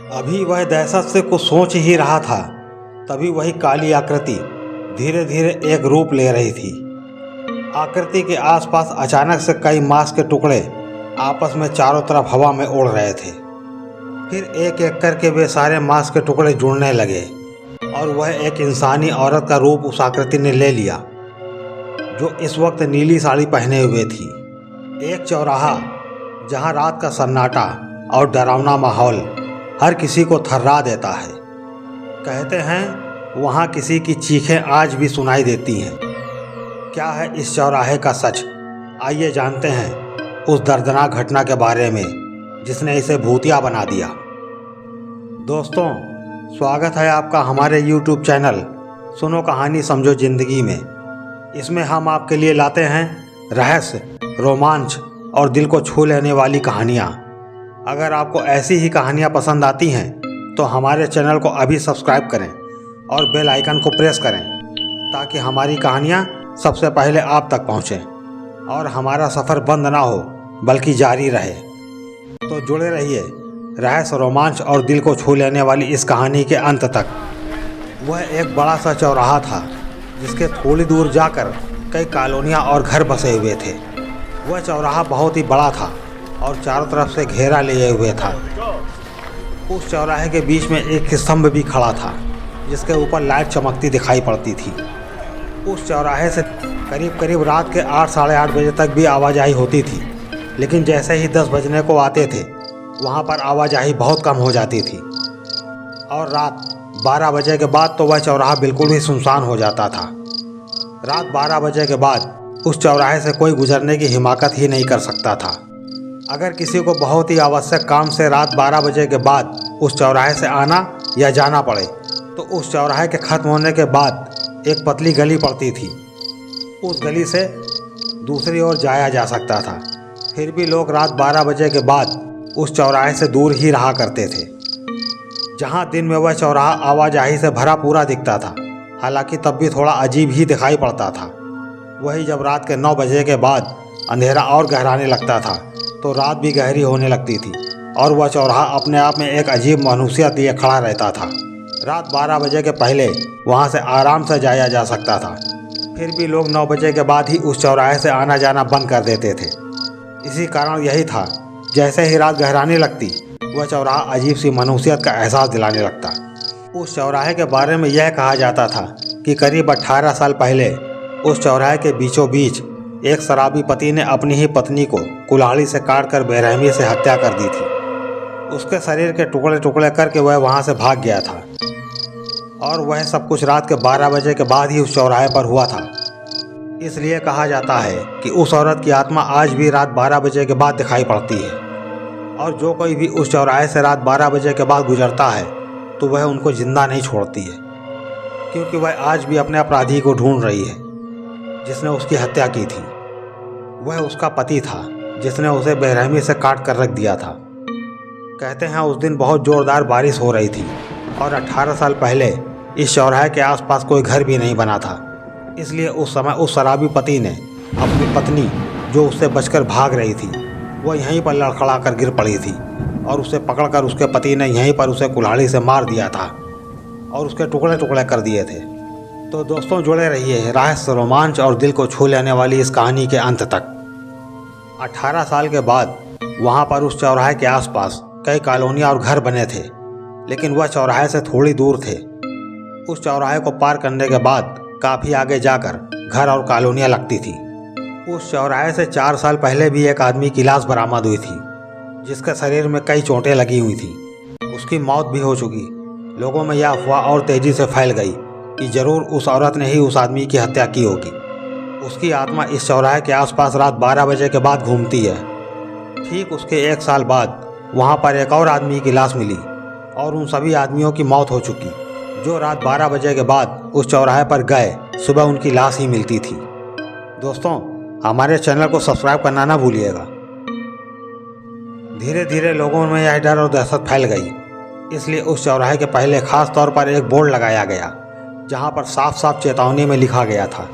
अभी वह दहशत से कुछ सोच ही रहा था, तभी वही काली आकृति धीरे धीरे एक रूप ले रही थी। आकृति के आसपास अचानक से कई मांस के टुकड़े आपस में चारों तरफ हवा में उड़ रहे थे। फिर एक एक करके वे सारे मांस के टुकड़े जुड़ने लगे और वह एक इंसानी औरत का रूप उस आकृति ने ले लिया, जो इस वक्त नीली साड़ी पहने हुए थी। एक चौराहा जहां रात का सन्नाटा और डरावना माहौल हर किसी को थर्रा देता है। कहते हैं वहां किसी की चीखें आज भी सुनाई देती हैं। क्या है इस चौराहे का सच? आइए जानते हैं उस दर्दनाक घटना के बारे में जिसने इसे भूतिया बना दिया। दोस्तों, स्वागत है आपका हमारे YouTube चैनल सुनो कहानी समझो ज़िंदगी में। इसमें हम आपके लिए लाते हैं रहस्य, रोमांच और दिल को छू लेने वाली कहानियाँ। अगर आपको ऐसी ही कहानियाँ पसंद आती हैं तो हमारे चैनल को अभी सब्सक्राइब करें और बेल आइकन को प्रेस करें ताकि हमारी कहानियाँ सबसे पहले आप तक पहुँचें और हमारा सफ़र बंद ना हो बल्कि जारी रहे। तो जुड़े रहिए रहस्य, रोमांच और दिल को छू लेने वाली इस कहानी के अंत तक। वह एक बड़ा सा चौराहा था जिसके थोड़ी दूर जाकर कई कॉलोनियाँ और घर बसे हुए थे। वह चौराहा बहुत ही बड़ा था और चारों तरफ से घेरा लिए हुए था। उस चौराहे के बीच में एक स्तंभ भी खड़ा था जिसके ऊपर लाइट चमकती दिखाई पड़ती थी। उस चौराहे से करीब करीब रात के 8 साढ़े 8 बजे तक भी आवाजाही होती थी, लेकिन जैसे ही 10 बजने को आते थे वहाँ पर आवाजाही बहुत कम हो जाती थी और रात 12 बजे के बाद तो वह चौराहा बिल्कुल ही सुनसान हो जाता था। रात 12 बजे के बाद उस चौराहे से कोई गुजरने की हिमाकत ही नहीं कर सकता था। अगर किसी को बहुत ही आवश्यक काम से रात 12 बजे के बाद उस चौराहे से आना या जाना पड़े तो उस चौराहे के ख़त्म होने के बाद एक पतली गली पड़ती थी। उस गली से दूसरी ओर जाया जा सकता था। फिर भी लोग रात 12 बजे के बाद उस चौराहे से दूर ही रहा करते थे। जहां दिन में वह चौराहा आवाजाही से भरा पूरा दिखता था, हालांकि तब भी थोड़ा अजीब ही दिखाई पड़ता था। वही जब रात के 9 बजे के बाद अंधेरा और गहराने लगता था तो रात भी गहरी होने लगती थी और वह चौराहा अपने आप में एक अजीब मानूसियत लिए खड़ा रहता था। रात 12 बजे के पहले वहां से आराम से जाया जा सकता था। फिर भी लोग 9 बजे के बाद ही उस चौराहे से आना जाना बंद कर देते थे। इसी कारण यही था, जैसे ही रात गहराने लगती वह चौराहा अजीब सी मानूसियत का एहसास दिलाने लगता। उस चौराहे के बारे में यह कहा जाता था कि करीब 18 साल पहले उस चौराहे के बीचों बीच एक शराबी पति ने अपनी ही पत्नी को कुल्हाड़ी से काटकर बेरहमी से हत्या कर दी थी। उसके शरीर के टुकड़े टुकड़े करके वह वहाँ से भाग गया था और वह सब कुछ रात के 12 बजे के बाद ही उस चौराहे पर हुआ था। इसलिए कहा जाता है कि उस औरत की आत्मा आज भी रात 12 बजे के बाद दिखाई पड़ती है और जो कोई भी उस चौराहे से रात 12 बजे के बाद गुजरता है तो वह उनको जिंदा नहीं छोड़ती है, क्योंकि वह आज भी अपने अपराधी को ढूंढ रही है जिसने उसकी हत्या की थी। वह उसका पति था जिसने उसे बेरहमी से काट कर रख दिया था। कहते हैं उस दिन बहुत ज़ोरदार बारिश हो रही थी और 18 साल पहले इस चौराहे के आसपास कोई घर भी नहीं बना था। इसलिए उस समय उस शराबी पति ने अपनी पत्नी, जो उससे बचकर भाग रही थी, वह यहीं पर लड़खड़ा कर गिर पड़ी थी और उसे पकड़कर उसके पति ने यहीं पर उसे कुल्हाड़ी से मार दिया था और उसके टुकड़े टुकड़े कर दिए थे। तो दोस्तों, जुड़े रहिए रहस्य, रोमांच और दिल को छू लेने वाली इस कहानी के अंत तक। 18 साल के बाद वहाँ पर उस चौराहे के आसपास कई कॉलोनियाँ और घर बने थे, लेकिन वह चौराहे से थोड़ी दूर थे। उस चौराहे को पार करने के बाद काफ़ी आगे जाकर घर और कॉलोनियाँ लगती थी। उस चौराहे से 4 साल पहले भी एक आदमी की लाश बरामद हुई थी जिसके शरीर में कई चोटें लगी हुई थी। उसकी मौत भी हो चुकी। लोगों में यह अफवाह और तेज़ी से फैल गई कि ज़रूर उस औरत ने ही उस आदमी की हत्या की होगी। उसकी आत्मा इस चौराहे के आसपास रात 12 बजे के बाद घूमती है। ठीक उसके 1 साल बाद वहाँ पर एक और आदमी की लाश मिली और उन सभी आदमियों की मौत हो चुकी जो रात 12 बजे के बाद उस चौराहे पर गए। सुबह उनकी लाश ही मिलती थी। दोस्तों, हमारे चैनल को सब्सक्राइब करना ना भूलिएगा। धीरे धीरे लोगों में यह डर और दहशत फैल गई। इसलिए उस चौराहे के पहले खास तौर पर एक बोर्ड लगाया गया जहां पर साफ साफ चेतावनी में लिखा गया था,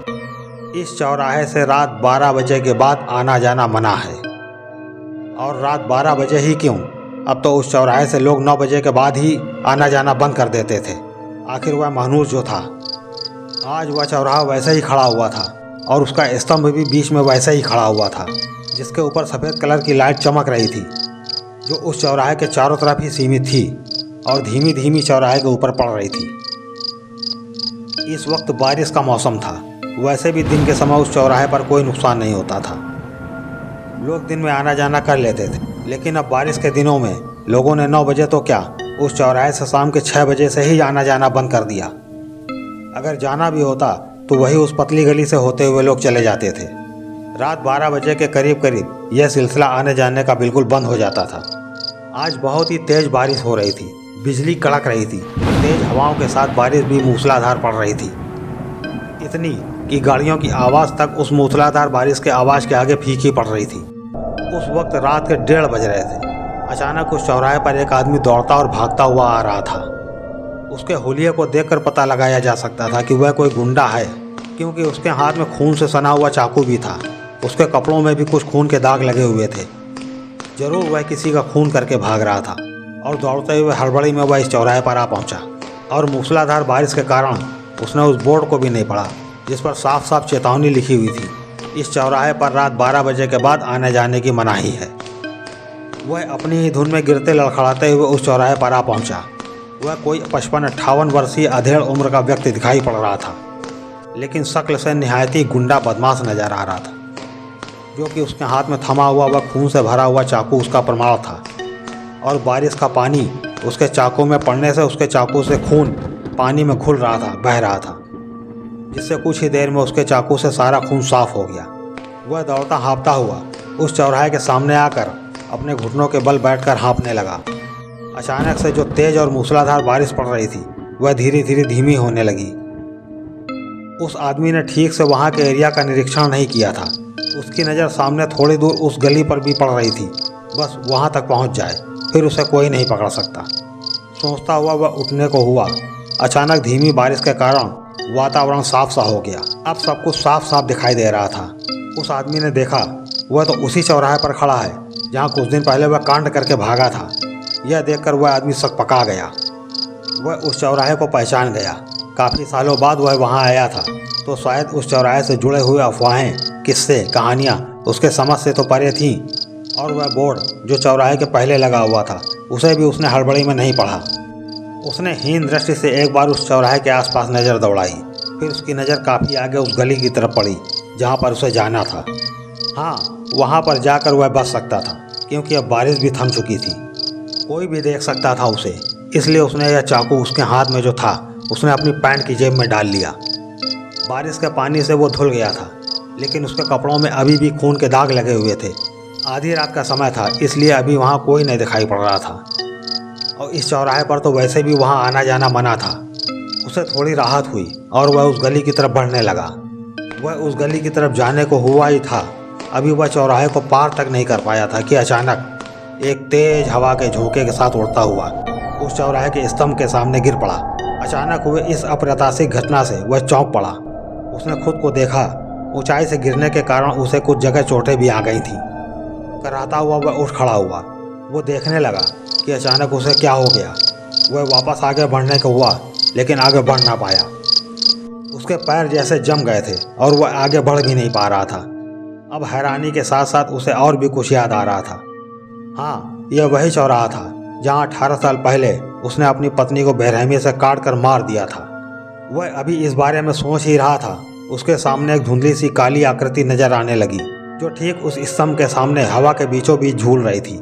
इस चौराहे से रात 12 बजे के बाद आना जाना मना है। और रात 12 बजे ही क्यों, अब तो उस चौराहे से लोग 9 बजे के बाद ही आना जाना बंद कर देते थे। आखिर वह मानूस जो था, आज वह चौराहा वैसे ही खड़ा हुआ था और उसका स्तंभ भी बीच में वैसे ही खड़ा हुआ था, जिसके ऊपर सफ़ेद कलर की लाइट चमक रही थी, जो उस चौराहे के चारों तरफ ही सीमित थी और धीमी धीमी चौराहे के ऊपर पड़ रही थी। इस वक्त बारिश का मौसम था। वैसे भी दिन के समय उस चौराहे पर कोई नुकसान नहीं होता था, लोग दिन में आना जाना कर लेते थे। लेकिन अब बारिश के दिनों में लोगों ने 9 बजे तो क्या, उस चौराहे से शाम के 6 बजे से ही आना जाना बंद कर दिया। अगर जाना भी होता तो वही उस पतली गली से होते हुए लोग चले जाते थे। रात 12 बजे के करीब करीब यह सिलसिला आने जाने का बिल्कुल बंद हो जाता था। आज बहुत ही तेज़ बारिश हो रही थी, बिजली कड़क रही थी, तेज़ हवाओं के साथ बारिश भी मूसलाधार पड़ रही थी, इतनी कि गाड़ियों की आवाज़ तक उस मूसलाधार बारिश के आवाज़ के आगे फीकी पड़ रही थी। उस वक्त रात के 1:30 बज रहे थे। अचानक उस चौराहे पर एक आदमी दौड़ता और भागता हुआ आ रहा था। उसके हुलिये को देखकर पता लगाया जा सकता था कि वह कोई गुंडा है, क्योंकि उसके हाथ में खून से सना हुआ चाकू भी था। उसके कपड़ों में भी कुछ खून के दाग लगे हुए थे। जरूर वह किसी का खून करके भाग रहा था। और दौड़ते हुए हड़बड़ी में वह इस चौराहे पर आ पहुंचा और मूसलाधार बारिश के कारण उसने उस बोर्ड को भी नहीं पढ़ा, जिस पर साफ साफ चेतावनी लिखी हुई थी, इस चौराहे पर रात 12 बजे के बाद आने जाने की मनाही है। वह अपनी ही धुन में गिरते लड़खड़ाते हुए उस चौराहे पर आ पहुंचा। वह कोई 55-58 वर्षीय अधेड़ उम्र का व्यक्ति दिखाई पड़ रहा था, लेकिन शक्ल से निहायती गुंडा बदमाश नजर आ रहा था, जो कि उसके हाथ में थमा हुआ वह खून से भरा हुआ चाकू उसका प्रमाण था। और बारिश का पानी उसके चाकू में पड़ने से उसके चाकू से खून पानी में घुल रहा था, बह रहा था, जिससे कुछ ही देर में उसके चाकू से सारा खून साफ हो गया। वह दौड़ता हाँफता हुआ उस चौराहे के सामने आकर अपने घुटनों के बल बैठकर हाँफने लगा। अचानक से जो तेज और मूसलाधार बारिश पड़ रही थी वह धीरे धीरे धीमी होने लगी। उस आदमी ने ठीक से वहाँ के एरिया का निरीक्षण नहीं किया था। उसकी नज़र सामने थोड़ी दूर उस गली पर भी पड़ रही थी, बस वहाँ तक पहुँच जाए, फिर उसे कोई नहीं पकड़ सकता। सोचता हुआ वह उठने को हुआ। अचानक धीमी बारिश के कारण वातावरण साफ सा हो गया। अब सब कुछ साफ साफ दिखाई दे रहा था। उस आदमी ने देखा वह तो उसी चौराहे पर खड़ा है जहाँ कुछ दिन पहले वह कांड करके भागा था। यह देखकर वह आदमी शक पका गया। वह उस चौराहे को पहचान गया। काफ़ी सालों बाद वह वहाँ आया था, तो शायद उस चौराहे से जुड़े हुए अफवाहें, किस्से, कहानियाँ उसके समझ से तो परे थीं। और वह बोर्ड जो चौराहे के पहले लगा हुआ था उसे भी उसने हड़बड़ी में नहीं पढ़ा। उसने हीन दृष्टि से एक बार उस चौराहे के आसपास नज़र दौड़ाई, फिर उसकी नज़र काफ़ी आगे उस गली की तरफ पड़ी जहाँ पर उसे जाना था। हाँ, वहाँ पर जाकर वह बच सकता था, क्योंकि अब बारिश भी थम चुकी थी। कोई भी देख सकता था उसे, इसलिए उसने यह चाकू उसके हाथ में जो था उसने अपनी पैंट की जेब में डाल लिया। बारिश के पानी से वो धुल गया था, लेकिन उसके कपड़ों में अभी भी खून के दाग लगे हुए थे। आधी रात का समय था, इसलिए अभी वहाँ कोई नहीं दिखाई पड़ रहा था, और इस चौराहे पर तो वैसे भी वहाँ आना जाना मना था। उसे थोड़ी राहत हुई और वह उस गली की तरफ बढ़ने लगा। वह उस गली की तरफ जाने को हुआ ही था, अभी वह चौराहे को पार तक नहीं कर पाया था कि अचानक एक तेज हवा के झोंके के साथ उड़ता हुआ उस चौराहे के स्तंभ के सामने गिर पड़ा। अचानक हुए इस अप्रत्याशित घटना से वह चौंक पड़ा। उसने खुद को देखा। ऊंचाई से गिरने के कारण उसे कुछ जगह चोटें भी आ गई थी। कराहता हुआ वह उठ खड़ा हुआ। वो देखने लगा कि अचानक उसे क्या हो गया। वह वापस आगे बढ़ने को हुआ, लेकिन आगे बढ़ ना पाया। उसके पैर जैसे जम गए थे और वह आगे बढ़ भी नहीं पा रहा था। अब हैरानी के साथ साथ उसे और भी कुछ याद आ रहा था। हाँ, यह वही चौराहा था जहाँ 18 साल पहले उसने अपनी पत्नी को बेरहमी से काट कर मार दिया था। वह अभी इस बारे में सोच ही रहा था, उसके सामने एक धुंधली सी काली आकृति नजर आने लगी, जो ठीक उस स्तंभ के सामने हवा के बीचों बीच झूल रही थी।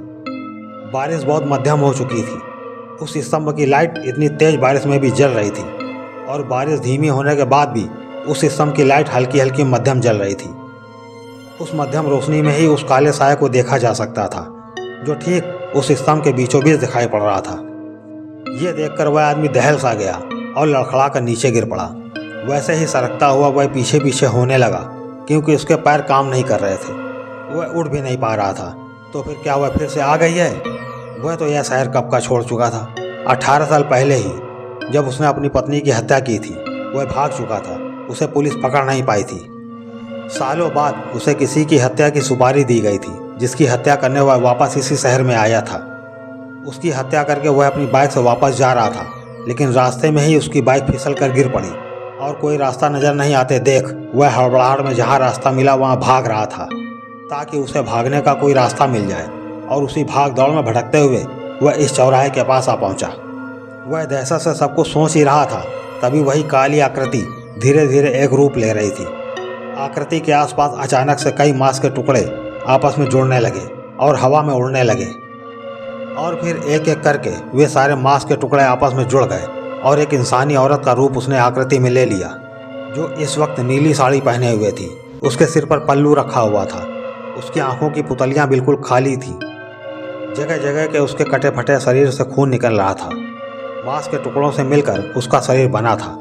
बारिश बहुत मध्यम हो चुकी थी। उस स्तंभ की लाइट इतनी तेज बारिश में भी जल रही थी, और बारिश धीमी होने के बाद भी उस स्तंभ की लाइट हल्की हल्की मध्यम जल रही थी। उस मध्यम रोशनी में ही उस काले साये को देखा जा सकता था, जो ठीक उस स्तंभ के बीचों बीच दिखाई पड़ रहा था। यह देखकर वह आदमी दहल सा गया और लड़खड़ा कर नीचे गिर पड़ा। वैसे ही सरकता हुआ वह पीछे पीछे होने लगा, क्योंकि उसके पैर काम नहीं कर रहे थे। वह उठ भी नहीं पा रहा था। तो फिर क्या वह फिर से आ गई है? वह तो यह शहर कब का छोड़ चुका था। 18 साल पहले ही जब उसने अपनी पत्नी की हत्या की थी, वह भाग चुका था। उसे पुलिस पकड़ नहीं पाई थी। सालों बाद उसे किसी की हत्या की सुपारी दी गई थी, जिसकी हत्या करने वह वापस इसी शहर में आया था। उसकी हत्या करके वह अपनी बाइक से वापस जा रहा था, लेकिन रास्ते में ही उसकी बाइक फिसल कर गिर पड़ी और कोई रास्ता नज़र नहीं आते देख वह हड़बड़ाहट में जहाँ रास्ता मिला वहाँ भाग रहा था ताकि उसे भागने का कोई रास्ता मिल जाए। और उसी भाग दौड़ में भटकते हुए वह इस चौराहे के पास आ पहुँचा। वह दहशत से सब कुछ सोच ही रहा था, तभी वही काली आकृति धीरे धीरे एक रूप ले रही थी। आकृति के आसपास अचानक से कई मांस के टुकड़े आपस में जुड़ने लगे और हवा में उड़ने लगे, और फिर एक एक करके वे सारे मांस के टुकड़े आपस में जुड़ गए और एक इंसानी औरत का रूप उसने आकृति में ले लिया, जो इस वक्त नीली साड़ी पहने हुए थी। उसके सिर पर पल्लू रखा हुआ था। उसकी आंखों की पुतलियां बिल्कुल खाली थी। जगह जगह के उसके कटे फटे शरीर से खून निकल रहा था। मांस के टुकड़ों से मिलकर उसका शरीर बना था।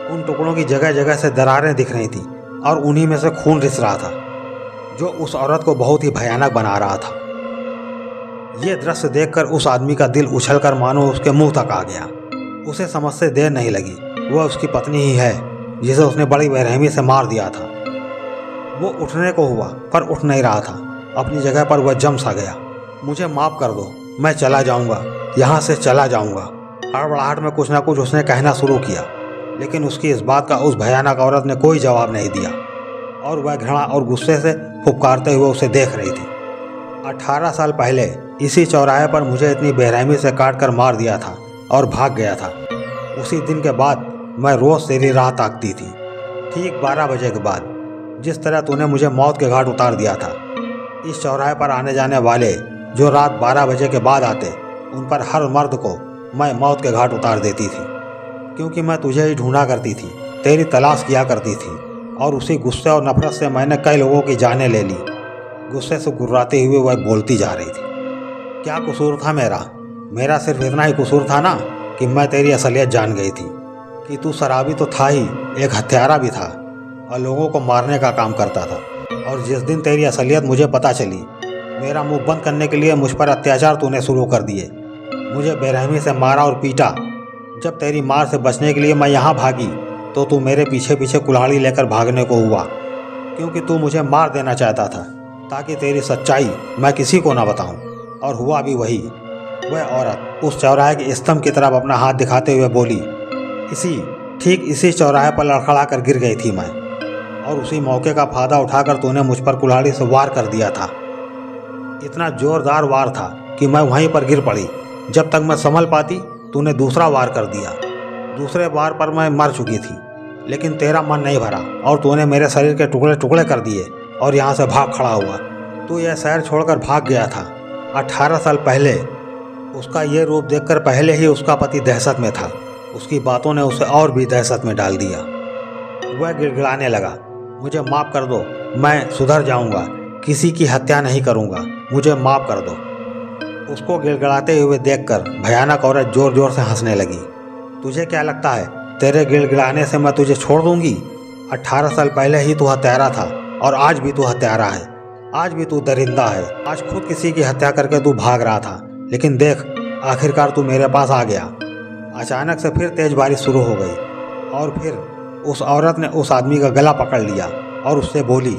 उन टुकड़ों की जगह जगह से दरारें दिख रही थी और उन्हीं में से खून रिस रहा था, जो उस औरत को बहुत ही भयानक बना रहा था। ये दृश्य देखकर उस आदमी का दिल उछलकर मानो उसके मुंह तक आ गया। उसे समझ से देर नहीं लगी, वह उसकी पत्नी ही है जिसे उसने बड़ी बेरहमी से मार दिया था। वो उठने को हुआ पर उठ नहीं रहा था। अपनी जगह पर वह जम सा गया। मुझे माफ़ कर दो, मैं चला जाऊंगा, यहाँ से चला जाऊंगा। हड़बड़ाहट में कुछ ना कुछ उसने कहना शुरू किया, लेकिन उसकी इस बात का उस भयानक औरत ने कोई जवाब नहीं दिया और वह घृणा और गुस्से से फुफकारते हुए उसे देख रही थी। 18 साल पहले इसी चौराहे पर मुझे इतनी बेरहमी से काट कर मार दिया था और भाग गया था। उसी दिन के बाद मैं रोज़ तेरी राह ताकती थी, ठीक 12 बजे के बाद। जिस तरह तूने मुझे मौत के घाट उतार दिया था, इस चौराहे पर आने जाने वाले जो रात 12 बजे के बाद आते, उन पर हर मर्द को मैं मौत के घाट उतार देती थी, क्योंकि मैं तुझे ही ढूंढा करती थी, तेरी तलाश किया करती थी। और उसी गुस्से और नफरत से मैंने कई लोगों की जानें ले ली। गुस्से से गुर्राते हुए वह बोलती जा रही थी, क्या कसूर था मेरा सिर्फ इतना ही कसूर था ना कि मैं तेरी असलियत जान गई थी कि तू शराबी तो था ही, एक हत्यारा भी था और लोगों को मारने का काम करता था। और जिस दिन तेरी असलियत मुझे पता चली, मेरा मुंह बंद करने के लिए मुझ पर अत्याचार तूने शुरू कर दिए। मुझे बेरहमी से मारा और पीटा। जब तेरी मार से बचने के लिए मैं यहाँ भागी तो तू मेरे पीछे पीछे कुल्हाड़ी लेकर भागने को हुआ, क्योंकि तू मुझे मार देना चाहता था ताकि तेरी सच्चाई मैं किसी को ना बताऊं। और हुआ भी वही। वह औरत उस चौराहे के स्तंभ की तरफ अपना हाथ दिखाते हुए बोली, ठीक इसी चौराहे पर लड़खड़ा कर गिर गई थी मैं, और उसी मौके का फायदा उठाकर तूने मुझ पर कुल्हाड़ी से वार कर दिया था। इतना जोरदार वार था कि मैं वहीं पर गिर पड़ी। जब तक मैं संभल पाती तूने दूसरा वार कर दिया। दूसरे वार पर मैं मर चुकी थी, लेकिन तेरा मन नहीं भरा और तूने मेरे शरीर के टुकड़े टुकड़े कर दिए और यहाँ से भाग खड़ा हुआ। तू यह शहर छोड़कर भाग गया था 18 साल पहले। उसका ये रूप देखकर पहले ही उसका पति दहशत में था। उसकी बातों ने उसे और भी दहशत में डाल दिया। वह गिड़गिड़ाने लगा, मुझे माफ़ कर दो, मैं सुधर जाऊंगा, किसी की हत्या नहीं करूंगा, मुझे माफ़ कर दो। उसको गिड़गिड़ाते हुए देखकर भयानक औरत जोर जोर से हंसने लगी। तुझे क्या लगता है तेरे गिड़गिड़ाने से मैं तुझे छोड़ दूंगी? 18 साल पहले ही तू हत्यारा था और आज भी तू हत्यारा है। आज भी तू दरिंदा है। आज खुद किसी की हत्या करके तू भाग रहा था, लेकिन देख आखिरकार तू मेरे पास आ गया। अचानक से फिर तेज बारिश शुरू हो गई और फिर उस औरत ने उस आदमी का गला पकड़ लिया और उससे बोली,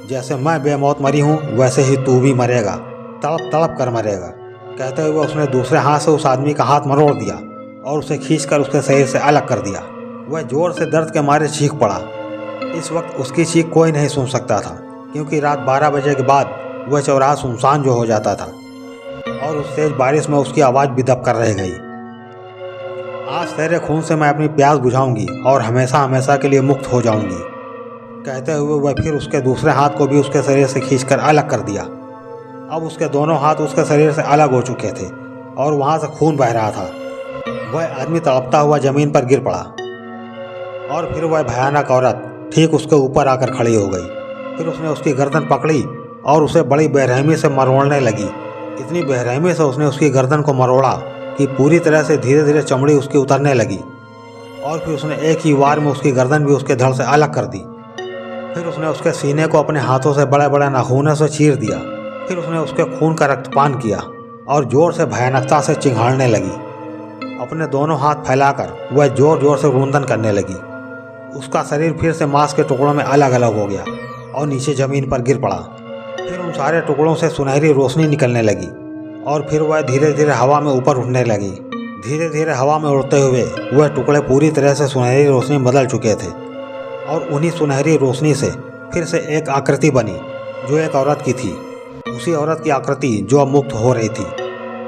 जैसे मैं बेमौत मरी हूँ वैसे ही तू भी मरेगा, तड़प तड़प कर मरेगा। कहते हुए उसने दूसरे हाथ से उस आदमी का हाथ मरोड़ दिया और उसे खींचकर उसके शरीर से अलग कर दिया। वह जोर से दर्द के मारे चीख पड़ा। इस वक्त उसकी चीख कोई नहीं सुन सकता था, क्योंकि रात 12 बजे के बाद वह चौराहा सुनसान जो हो जाता था और उस तेज बारिश में उसकी आवाज़ भी दब कर रह गई। आज तेरे खून से मैं अपनी प्यास बुझाऊंगी और हमेशा हमेशा के लिए मुक्त हो जाऊंगी। कहते हुए वह फिर उसके दूसरे हाथ को भी उसके शरीर से खींचकर अलग कर दिया। अब उसके दोनों हाथ उसके शरीर से अलग हो चुके थे और वहाँ से खून बह रहा था। वह आदमी तड़पता हुआ जमीन पर गिर पड़ा और फिर वह भयानक औरत ठीक उसके ऊपर आकर खड़ी हो गई। फिर उसने उसकी गर्दन पकड़ी और उसे बड़ी बेरहमी से मरोड़ने लगी। इतनी बेरहमी से उसने उसकी गर्दन को मरोड़ा कि पूरी तरह से धीरे धीरे चमड़ी उसकी उतरने लगी और फिर उसने एक ही वार में उसकी गर्दन भी उसके धड़ से अलग कर दी। फिर उसने उसके सीने को अपने हाथों से बड़े बड़े नाखूनों से चीर दिया। फिर उसने उसके खून का रक्तपान किया और जोर से भयानकता से चिंघाड़ने लगी। अपने दोनों हाथ फैलाकर वह जोर जोर से रुंदन करने लगी। उसका शरीर फिर से मांस के टुकड़ों में अलग अलग हो गया और नीचे ज़मीन पर गिर पड़ा। फिर उन सारे टुकड़ों से सुनहरी रोशनी निकलने लगी और फिर वह धीरे धीरे हवा में ऊपर उठने लगी। धीरे धीरे हवा में उड़ते हुए वह टुकड़े पूरी तरह से सुनहरी रोशनी बदल चुके थे और उन्हीं सुनहरी रोशनी से फिर से एक आकृति बनी जो एक औरत की थी। उसी औरत की आकृति जो अब मुक्त हो रही थी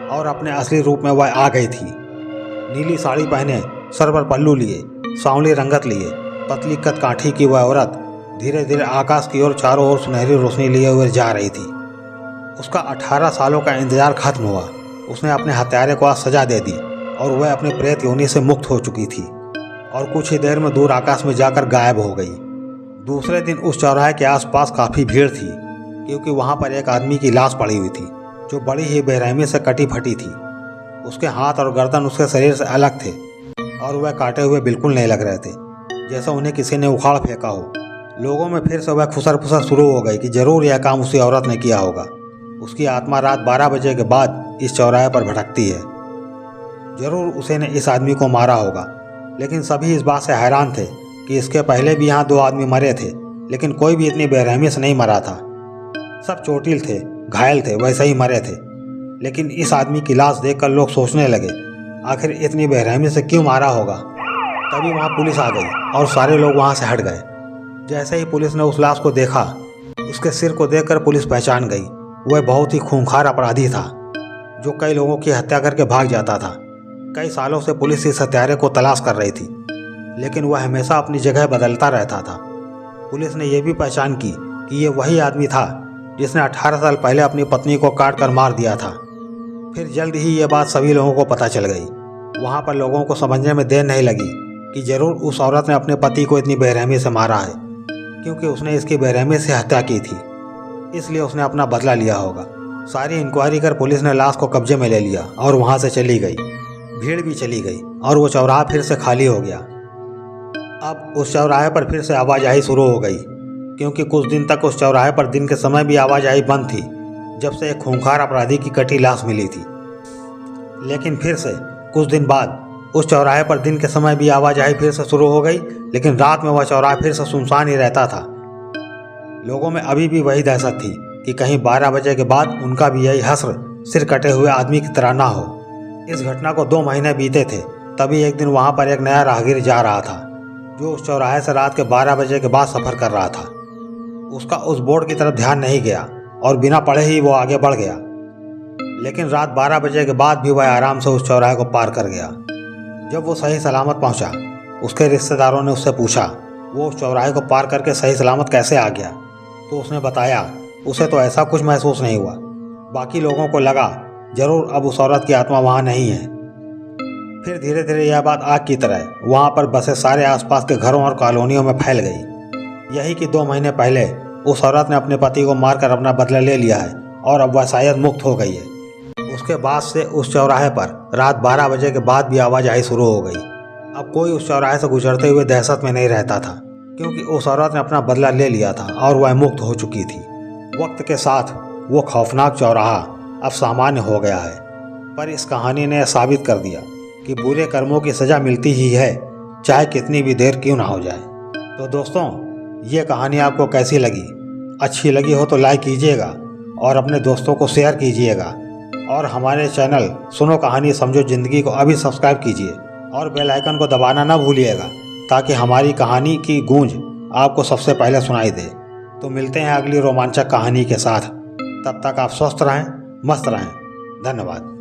और अपने असली रूप में वह आ गई थी। नीली साड़ी पहने, सर पर पल्लू लिए, सांवली रंगत लिए, पतली कद काठी की वह औरत धीरे धीरे आकाश की ओर चारों ओर सुनहरी रोशनी लिए हुए जा रही थी। उसका 18 सालों का इंतजार खत्म हुआ। उसने अपने हत्यारे को आज सजा दे दी और वह अपने प्रेत योनि से मुक्त हो चुकी थी और कुछ ही देर में दूर आकाश में जाकर गायब हो गई। दूसरे दिन उस चौराहे के आसपास काफ़ी भीड़ थी क्योंकि वहाँ पर एक आदमी की लाश पड़ी हुई थी जो बड़ी ही बेरहमी से कटी फटी थी। उसके हाथ और गर्दन उसके शरीर से अलग थे और वह काटे हुए बिल्कुल नहीं लग रहे थे, जैसा उन्हें किसी ने उखाड़ फेंका हो। लोगों में फिर से वह खुसर फुसर शुरू हो गई कि जरूर यह काम उसी औरत ने किया होगा। उसकी आत्मा रात 12 बजे के बाद इस चौराहे पर भटकती है। जरूर उसे ने इस आदमी को मारा होगा, लेकिन सभी इस बात से हैरान थे कि इसके पहले भी यहाँ 2 आदमी मरे थे, लेकिन कोई भी इतनी बेरहमी से नहीं मरा था। सब चोटिल थे, घायल थे, वैसे ही मरे थे। लेकिन इस आदमी की लाश देखकर लोग सोचने लगे आखिर इतनी बेरहमी से क्यों मारा होगा। तभी वहाँ पुलिस आ गई और सारे लोग वहाँ से हट गए। जैसे ही पुलिस ने उस लाश को देखा, उसके सिर को देखकर पुलिस पहचान गई। वह बहुत ही खूंखार अपराधी था जो कई लोगों की हत्या करके भाग जाता था। कई सालों से पुलिस इस हत्यारे को तलाश कर रही थी, लेकिन वह हमेशा अपनी जगह बदलता रहता था। पुलिस ने यह भी पहचान की कि ये वही आदमी था जिसने 18 साल पहले अपनी पत्नी को काट कर मार दिया था। फिर जल्द ही ये बात सभी लोगों को पता चल गई। वहाँ पर लोगों को समझने में देर नहीं लगी कि जरूर उस औरत ने अपने पति को इतनी बेरहमी से मारा है, क्योंकि उसने इसकी बेरहमी से हत्या की थी, इसलिए उसने अपना बदला लिया होगा। सारी इंक्वायरी कर पुलिस ने लाश को कब्जे में ले लिया और वहाँ से चली गई। भीड़ भी चली गई और वो चौराहा फिर से खाली हो गया। अब उस चौराहे पर फिर से आवाजाही शुरू हो गई, क्योंकि कुछ दिन तक उस चौराहे पर दिन के समय भी आवाजाही बंद थी, जब से एक खूंखार अपराधी की कटी लाश मिली थी। लेकिन फिर से कुछ दिन बाद उस चौराहे पर दिन के समय भी आवाजाही फिर से शुरू हो गई, लेकिन रात में वह चौराहा फिर से सुनसान ही रहता था। लोगों में अभी भी वही दहशत थी कि कहीं 12 बजे के बाद उनका भी यही हश्र सिर कटे हुए आदमी की तरह ना हो। इस घटना को 2 महीने बीते थे, तभी एक दिन वहाँ पर एक नया राहगीर जा रहा था जो उस चौराहे से रात के 12 बजे के बाद सफ़र कर रहा था। उसका उस बोर्ड की तरफ ध्यान नहीं गया और बिना पढ़े ही वो आगे बढ़ गया। लेकिन रात 12 बजे के बाद भी वह आराम से उस चौराहे को पार कर गया। जब वो सही सलामत पहुंचा, उसके रिश्तेदारों ने उससे पूछा वो उस चौराहे को पार करके सही सलामत कैसे आ गया, तो उसने बताया उसे तो ऐसा कुछ महसूस नहीं हुआ। बाकी लोगों को लगा जरूर अब उस औरत की आत्मा वहाँ नहीं है। फिर धीरे धीरे यह बात आग की तरह वहाँ पर बसे सारे आसपास के घरों और कॉलोनियों में फैल गई। यही कि 2 महीने पहले उस औरत ने अपने पति को मारकर अपना बदला ले लिया है और अब वह शायद मुक्त हो गई है। उसके बाद से उस चौराहे पर रात 12 बजे के बाद भी आवाजाही शुरू हो गई। अब कोई उस चौराहे से गुजरते हुए दहशत में नहीं रहता था, क्योंकि उस औरत ने अपना बदला ले लिया था और वह मुक्त हो चुकी थी। वक्त के साथ वो खौफनाक चौराहा अब सामान्य हो गया है, पर इस कहानी ने साबित कर दिया कि बुरे कर्मों की सज़ा मिलती ही है, चाहे कितनी भी देर क्यों ना हो जाए। तो दोस्तों, ये कहानी आपको कैसी लगी? अच्छी लगी हो तो लाइक कीजिएगा और अपने दोस्तों को शेयर कीजिएगा, और हमारे चैनल सुनो कहानी समझो ज़िंदगी को अभी सब्सक्राइब कीजिए और बेल आइकन को दबाना ना भूलिएगा, ताकि हमारी कहानी की गूंज आपको सबसे पहले सुनाई दे। तो मिलते हैं अगली रोमांचक कहानी के साथ। तब तक आप स्वस्थ रहें, मस्त रहें। धन्यवाद।